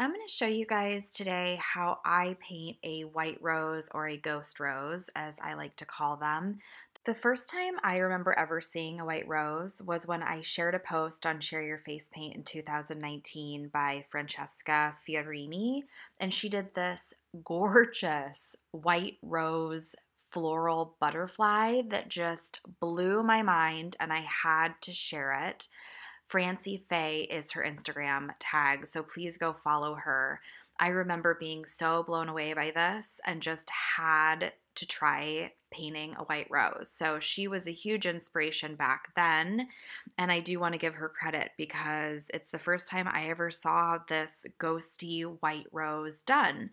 I'm going to show you guys today how I paint a white rose, or a ghost rose as I like to call them. The first time I remember ever seeing a white rose was when I shared a post on Share Your Face Paint in 2019 by Francesca Fiorini, and she did this gorgeous white rose floral butterfly that just blew my mind, and I had to share it. Francie Faye is her Instagram tag, so please go follow her. I remember being so blown away by this and just had to try painting a white rose. So she was a huge inspiration back then, and I do want to give her credit because it's the first time I ever saw this ghosty white rose done.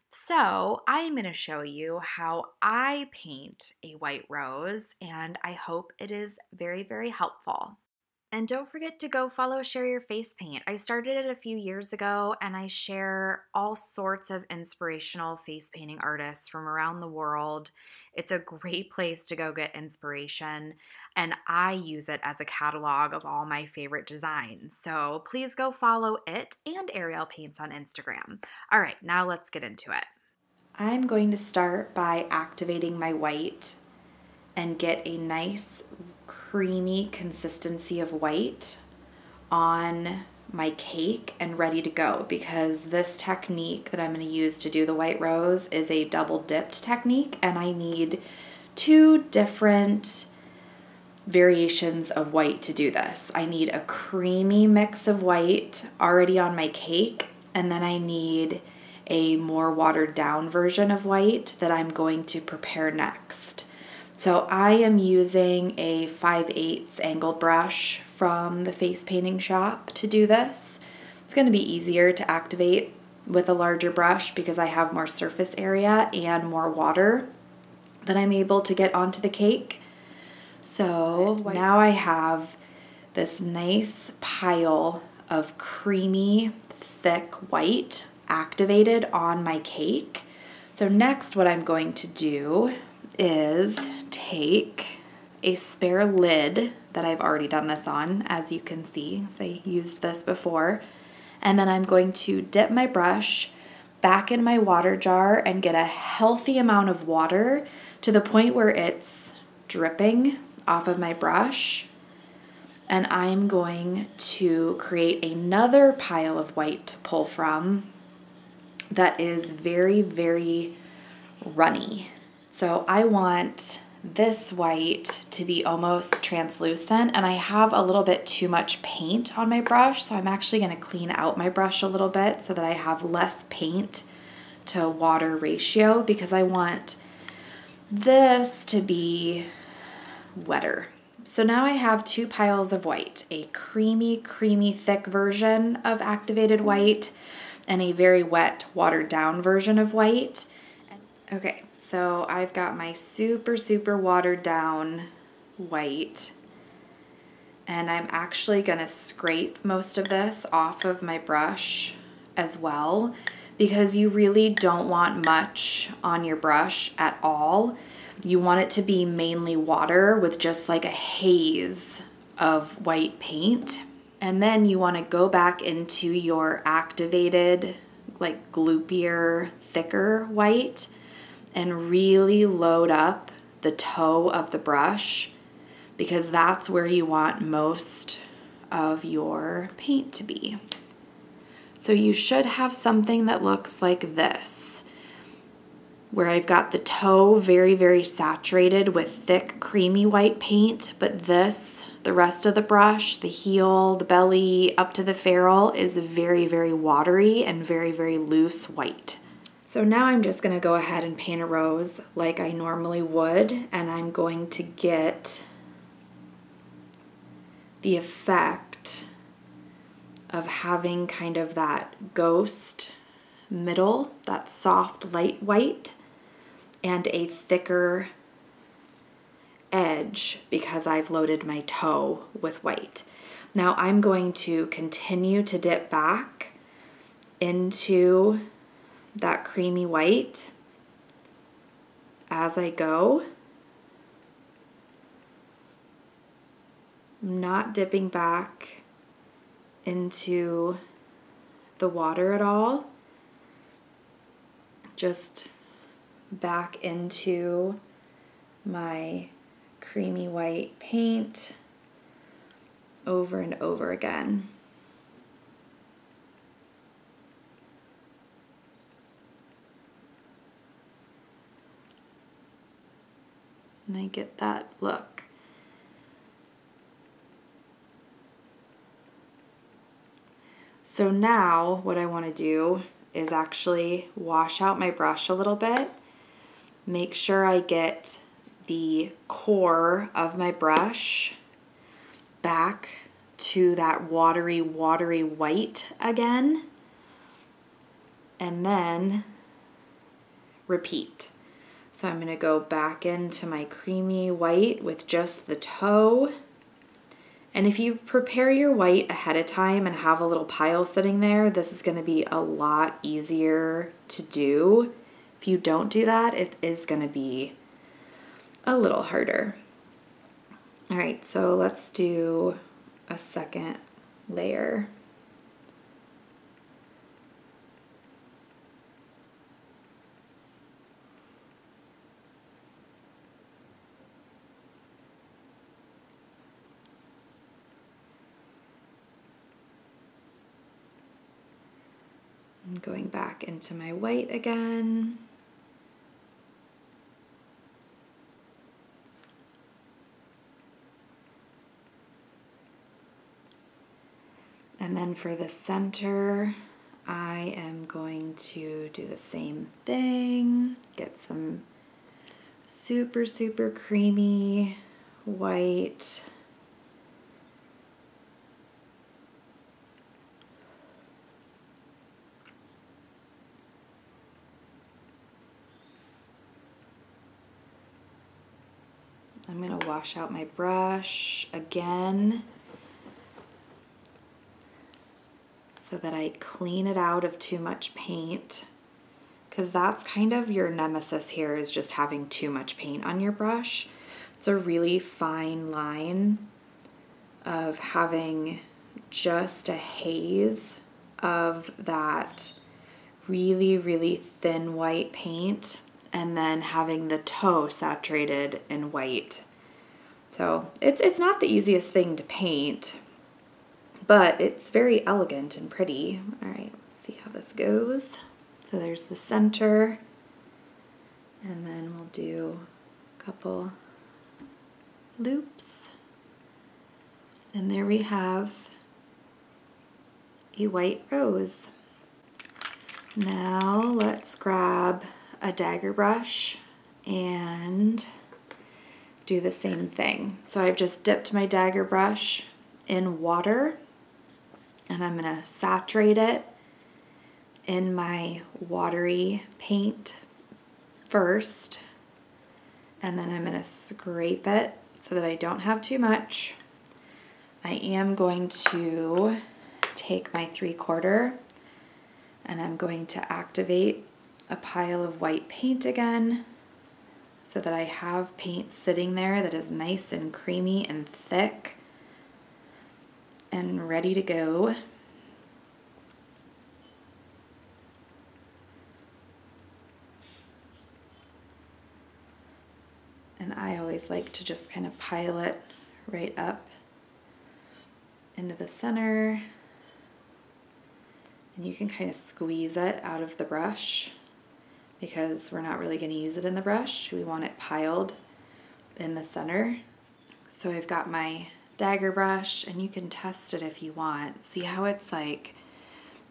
So I'm going to show you how I paint a white rose, and I hope it is very, very helpful. And don't forget to go follow Share Your Face Paint. I started it a few years ago, and I share all sorts of inspirational face painting artists from around the world. It's a great place to go get inspiration, and I use it as a catalog of all my favorite designs. So please go follow it and Arielpaints on Instagram. All right, now let's get into it. I'm going to start by activating my white and get a nice creamy consistency of white on my cake and ready to go, because this technique that I'm going to use to do the white rose is a double dipped technique, and I need two different variations of white to do this. I need a creamy mix of white already on my cake, and then I need a more watered down version of white that I'm going to prepare next. So I am using a 5/8 angled brush from the face painting shop to do this. It's going to be easier to activate with a larger brush because I have more surface area and more water that I'm able to get onto the cake. So now I have this nice pile of creamy, thick white activated on my cake. So next what I'm going to do is take a spare lid that I've already done this on, as you can see. I used this before. And then I'm going to dip my brush back in my water jar and get a healthy amount of water to the point where it's dripping off of my brush. And I'm going to create another pile of white to pull from that is very, very runny. So I want this white to be almost translucent, and I have a little bit too much paint on my brush, so I'm actually going to clean out my brush a little bit so that I have less paint to water ratio, because I want this to be wetter. So now I have two piles of white, a creamy, creamy thick version of activated white and a very wet, watered down version of white. Okay, so I've got my super, super watered down white, and I'm actually gonna scrape most of this off of my brush as well, because you really don't want much on your brush at all. You want it to be mainly water with just like a haze of white paint. And then you want to go back into your activated, like gloopier, thicker white and really load up the toe of the brush, because that's where you want most of your paint to be. So you should have something that looks like this, where I've got the toe very, very saturated with thick, creamy white paint, but the rest of the brush, the heel, the belly, up to the ferrule is very, very watery and very, very loose white. So now I'm just gonna go ahead and paint a rose like I normally would, and I'm going to get the effect of having kind of that ghost middle, that soft light white, and a thicker edge because I've loaded my toe with white. Now I'm going to continue to dip back into that creamy white as I go. I'm not dipping back into the water at all. Just back into my creamy white paint over and over again. And I get that look. So now what I want to do is actually wash out my brush a little bit. Make sure I get the core of my brush back to that watery white again. And then repeat. So I'm going to go back into my creamy white with just the toe. And if you prepare your white ahead of time and have a little pile sitting there, this is going to be a lot easier to do. If you don't do that, it is going to be a little harder. All right, so let's do a second layer. I'm going back into my white again. And then for the center, I am going to do the same thing. Get some super creamy white. I'm going to wash out my brush again so that I clean it out of too much paint, because that's kind of your nemesis here, is just having too much paint on your brush. It's a really fine line of having just a haze of that really thin white paint and then having the toe saturated in white. So it's not the easiest thing to paint, but it's very elegant and pretty. All right, let's see how this goes. So there's the center, and then we'll do a couple loops. And there we have a white rose. Now let's grab a dagger brush and do the same thing. So I've just dipped my dagger brush in water, and I'm going to saturate it in my watery paint first, and then I'm going to scrape it so that I don't have too much. I am going to take my 3/4 and I'm going to activate a pile of white paint again so that I have paint sitting there that is nice and creamy and thick and ready to go. And I always like to just kind of pile it right up into the center. And you can kind of squeeze it out of the brush because we're not really going to use it in the brush. We want it piled in the center. So I've got my dagger brush, and you can test it if you want. See how it's like,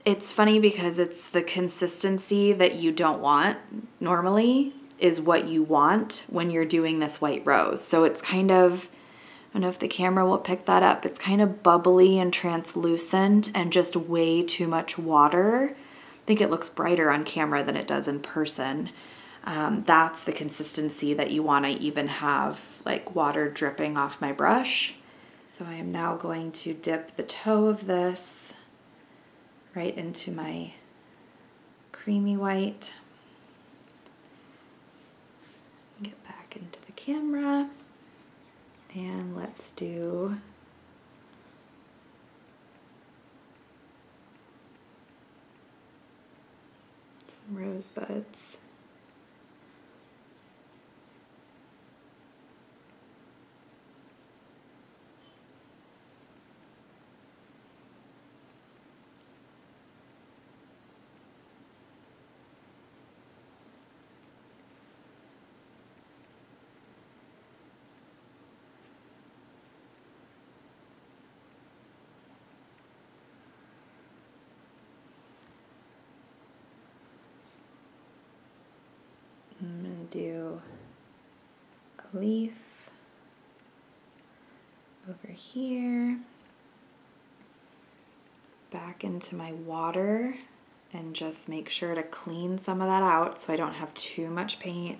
it's funny because it's the consistency that you don't want normally is what you want when you're doing this white rose. So it's kind of, I don't know if the camera will pick that up, it's kind of bubbly and translucent and just way too much water. I think it looks brighter on camera than it does in person. That's the consistency that you want to even have like water dripping off my brush. So I am now going to dip the toe of this right into my creamy white. Get back into the camera, and let's do Some rosebuds. I'm going to do a leaf over here, back into my water, and just make sure to clean some of that out so I don't have too much paint.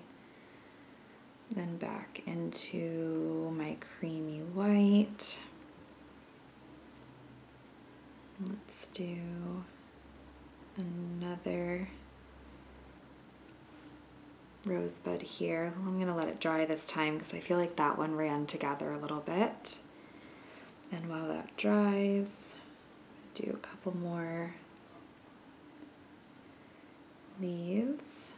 Then back into my creamy white. Let's do another rosebud here. I'm going to let it dry this time because I feel like that one ran together a little bit. And while that dries, do a couple more leaves.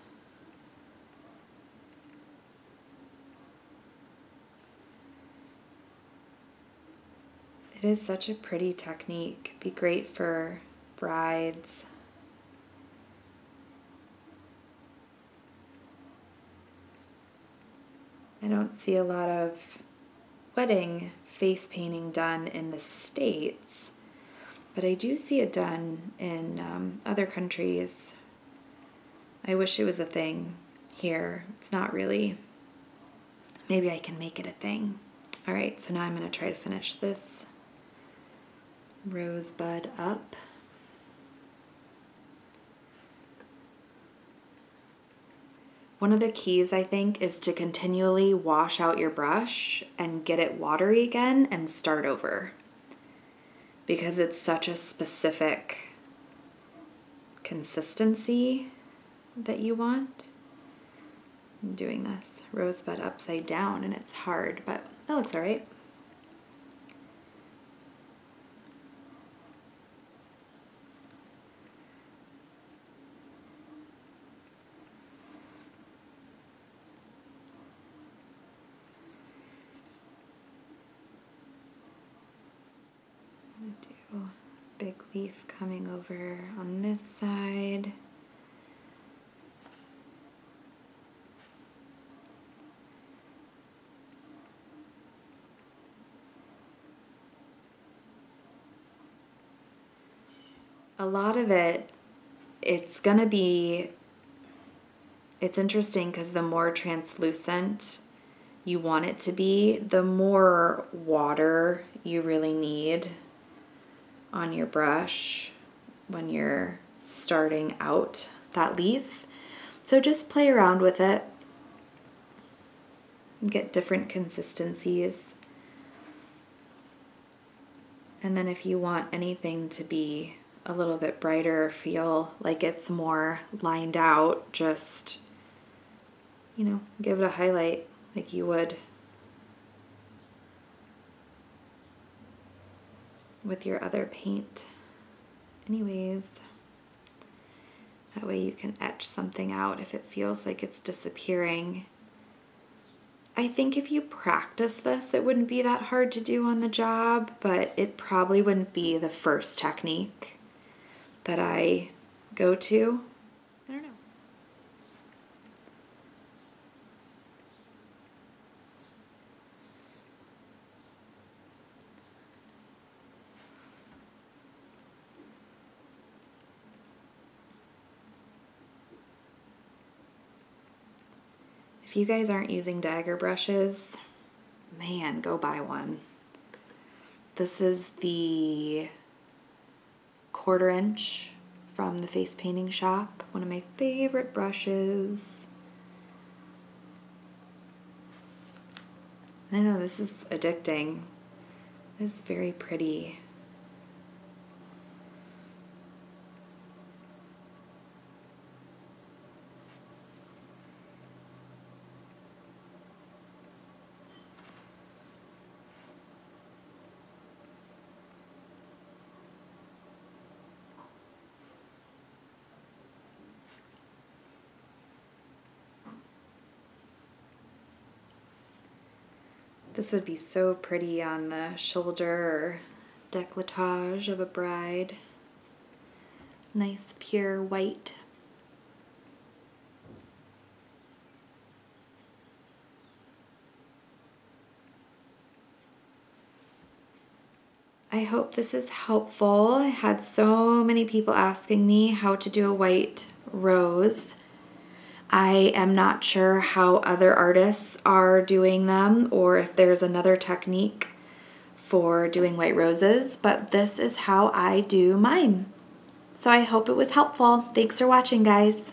It is such a pretty technique. Be great for brides. I don't see a lot of wedding face painting done in the States, but I do see it done in other countries. I wish it was a thing here. It's not really. Maybe I can make it a thing. All right, so now I'm going to try to finish this rosebud up. One of the keys, I think, is to continually wash out your brush and get it watery again and start over, because it's such a specific consistency that you want. I'm doing this rosebud upside down and it's hard, but that looks all right. Do a big leaf coming over on this side. A lot of it's gonna be, it's interesting because the more translucent you want it to be, the more water you really need on your brush when you're starting out that leaf. So just play around with it, get different consistencies. And then if you want anything to be a little bit brighter, feel like it's more lined out, just, you know, give it a highlight like you would with your other paint. Anyways, that way you can etch something out if it feels like it's disappearing. I think if you practice this, it wouldn't be that hard to do on the job, but it probably wouldn't be the first technique that I go to. I don't know. If you guys aren't using dagger brushes, man, go buy one. This is the 1/4 inch from the face painting shop, one of my favorite brushes. I know this is addicting. This is very pretty. This would be so pretty on the shoulder or décolletage of a bride. Nice pure white. I hope this is helpful. I had so many people asking me how to do a white rose. I am not sure how other artists are doing them or if there's another technique for doing white roses, but this is how I do mine. So I hope it was helpful. Thanks for watching, guys.